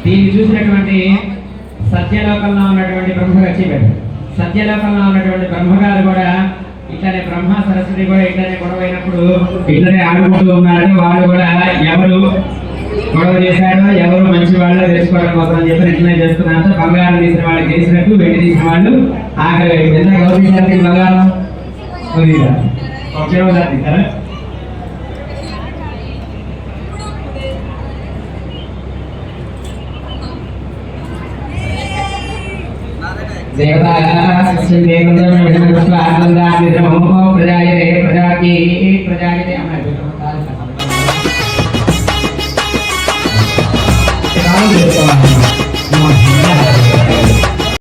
దీన్ని చూసినటువంటి సత్యలోకంలో ఉన్నటువంటి బ్రహ్మగారు చెప్పారు. సత్యలోకంలో ఉన్నటువంటి బ్రహ్మగారు కూడా ఇట్లనే బ్రహ్మ సరస్వతి కూడా ఇట్లనే గొడవైనప్పుడు ఇట్లనే ఆడుకుంటూ ఉన్నారు. వాళ్ళు కూడా ఎవరు గొడవ చేశాడో ఎవరు మంచి వాళ్ళు తెలుసుకోవడం కోసం అని చెప్పి ఇట్లనే చేస్తున్నారు. బంగారం తీసిన వాళ్ళు చేసినట్టు వెండి తీసిన వాళ్ళు ఆఖరి ఎంత గౌరవించారు బంగారం ఒకే రోజు తీసారా? దేవతా